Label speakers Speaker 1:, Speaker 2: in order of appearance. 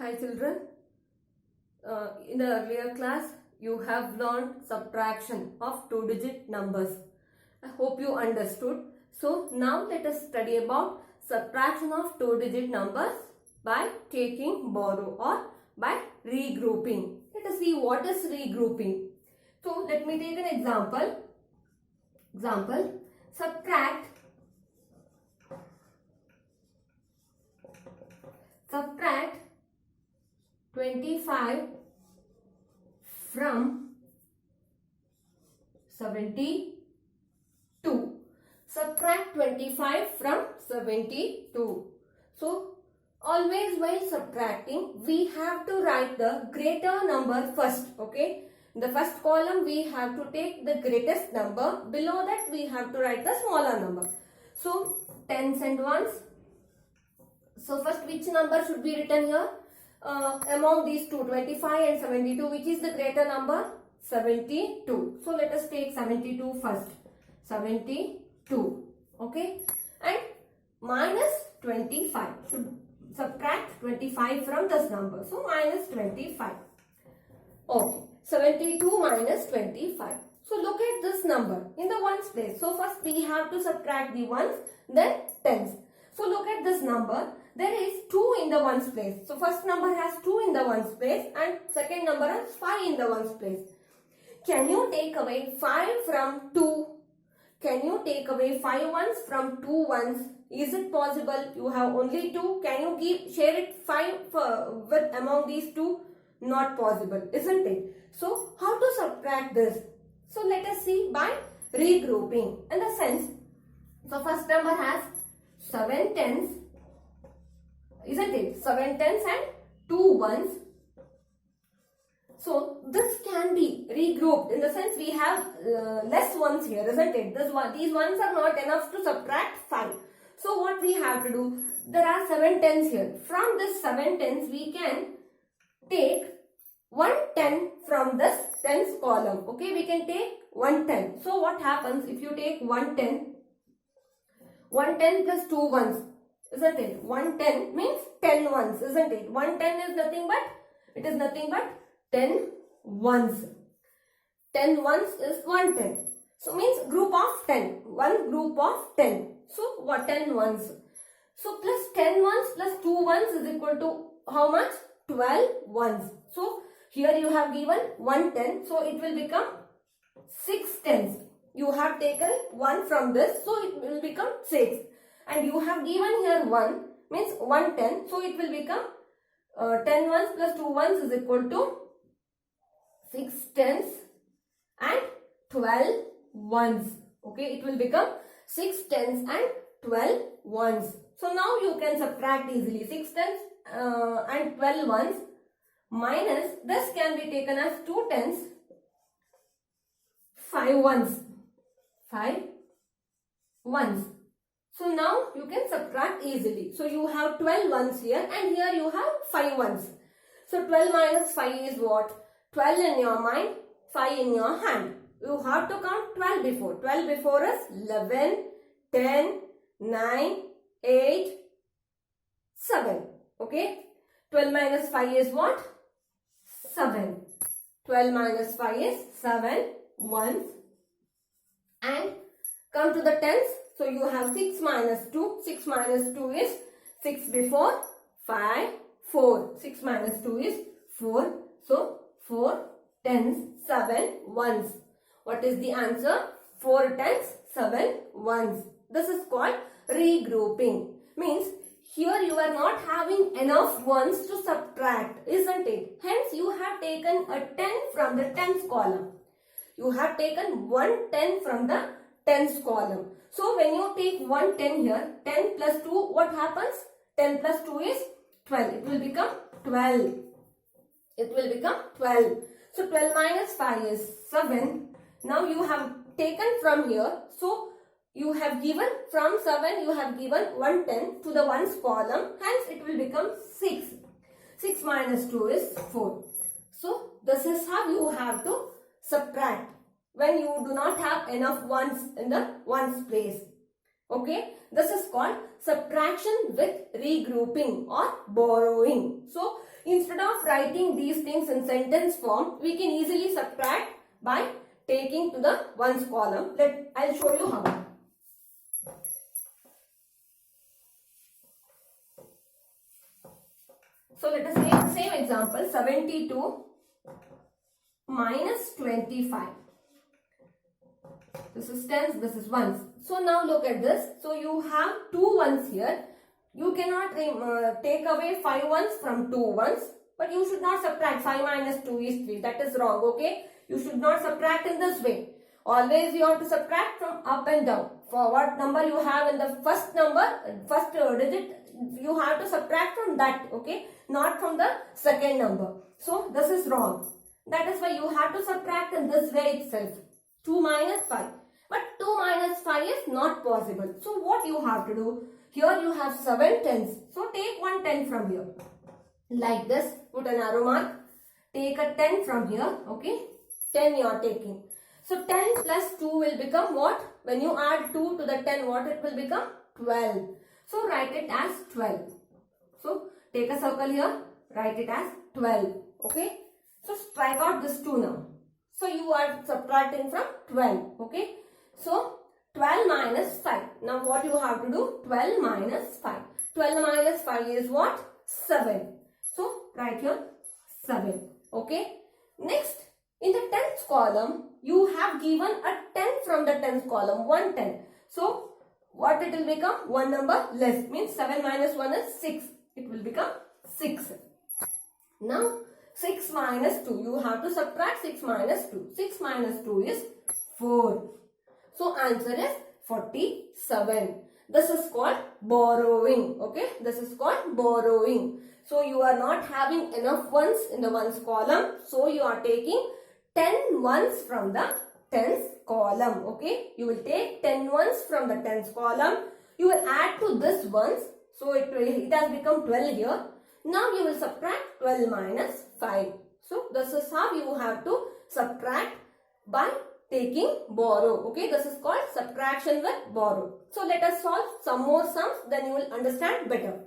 Speaker 1: Hi children, in the earlier class you have learned subtraction of two-digit numbers. I hope you understood. So now let us study about subtraction of two-digit numbers by taking borrow or by regrouping. Let us see what is regrouping. So let me take an example. Subtract 25 from 72. Subtract 25 from 72. So, always while subtracting, we have to write the greater number first. Okay. In the first column, we have to take the greatest number. Below that, we have to write the smaller number. So, tens and ones. So, first which number should be written here? Among these two, 25 and 72, which is the greater number? 72. So let us take 72 first. 72. Okay. And minus 25. Should subtract 25 from this number. So minus 25. Okay. 72 minus 25. So look at this number in the ones place. So first we have to subtract the ones, then tens. So look at this number. There is 2 in the ones place. So first number has 2 in the ones place and second number has 5 in the ones place. Can you take away 5 from 2? Can you take away 5 ones from 2 ones? Is it possible? You have only 2. Can you share it 5 with among these 2? Not possible, isn't it? So how to subtract this? So let us see by regrouping. In the sense, so first number has 7 tens. Isn't it? 7 tens and 2 ones. So this can be regrouped in the sense we have less ones here, isn't it? These ones are not enough to subtract 5. So what we have to do? There are 7 tens here. From this 7 tens we can take 1 10 from this tens column. Okay, we can take 1 10. So what happens if you take 1 10? 1 10 plus 2 ones. Isn't it? 110 means 10 ones, isn't it? 110 is nothing but 10 ones. 10 ones is 110. So means group of 10. One group of 10. So what 10 ones? So plus 10 ones plus 2 ones is equal to how much? 12 ones. So here you have given 110. So it will become 6 tens. You have taken 1 from this. So it will become 6. And you have given here 1 means 110. So it will become 10 ones plus 2 ones is equal to 6 tens and 12 ones. Okay, it will become 6 tens and 12 ones. So now you can subtract easily 6 tens and 12 ones minus this can be taken as 2 tens, 5 ones. 5 ones. So now you can subtract easily. So you have 12 ones here and here you have 5 ones. So 12 minus 5 is what? 12 in your mind, 5 in your hand. You have to count 12 before. 12 before is 11, 10, 9, 8, 7. Okay? 12 minus 5 is what? 7. 12 minus 5 is 7 ones. And come to the tens. So you have 6 minus 2. 6 minus 2 is 6 before 5, 4. 6 minus 2 is 4. So 4 tens, 7 ones. What is the answer? 4 tens, 7 ones. This is called regrouping. Means here you are not having enough ones to subtract, isn't it? Hence you have taken a 10 from the tens column. You have taken 1 10 from the tens column. So when you take 1 10 here, 10 plus 2, what happens? 10 plus 2 is 12. It will become 12. It will become 12. So 12 minus 5 is 7. Now you have taken from here. So you have given from 7, you have given 1 10 to the ones column. Hence it will become 6. 6 minus 2 is 4. So this is how you have to subtract when you do not have enough ones in the ones place. Okay, this is called subtraction with regrouping or borrowing. So Instead of writing these things in sentence form, we can easily subtract by taking to the ones column. I'll show you how. So let us take the same example, 72 minus 25. This is tens, this is ones. So now look at this. So you have two ones here. You cannot take away 5 ones from 2 ones. But you should not subtract. 5 minus 2 is 3. That is wrong, okay? You should not subtract in this way. Always you have to subtract from up and down. For what number you have in the first number, first digit, you have to subtract from that, okay? Not from the second number. So this is wrong. That is why you have to subtract in this way itself. 2 minus 5. But 2 minus 5 is not possible. So what you have to do? Here you have 7 tens. So take one 10 from here. Like this. Put an arrow mark. Take a 10 from here. Okay. 10 you are taking. So 10 plus 2 will become what? When you add 2 to the 10, what it will become? 12. So write it as 12. So take a circle here. Write it as 12. Okay. So strike out this 2 now. So you are subtracting from 12. Okay. So 12 minus 5. Now what you have to do? 12 minus 5. 12 minus 5 is what? 7. So write here 7. Okay. Next, in the tens column, you have given a 10 from the tens column. 1 10. So what it will become? One number less. Means 7 minus 1 is 6. It will become 6. Now 6 minus 2. You have to subtract 6 minus 2. 6 minus 2 is 4. So answer is 47. This is called borrowing. Okay. This is called borrowing. So you are not having enough ones in the ones column. So you are taking 10 ones from the tens column. Okay. You will take 10 ones from the tens column. You will add to this ones. So it has become 12 here. Now you will subtract 12 minus 5. So this is how you have to subtract by taking borrow. Okay, this is called subtraction with borrow. So let us solve some more sums, then you will understand better.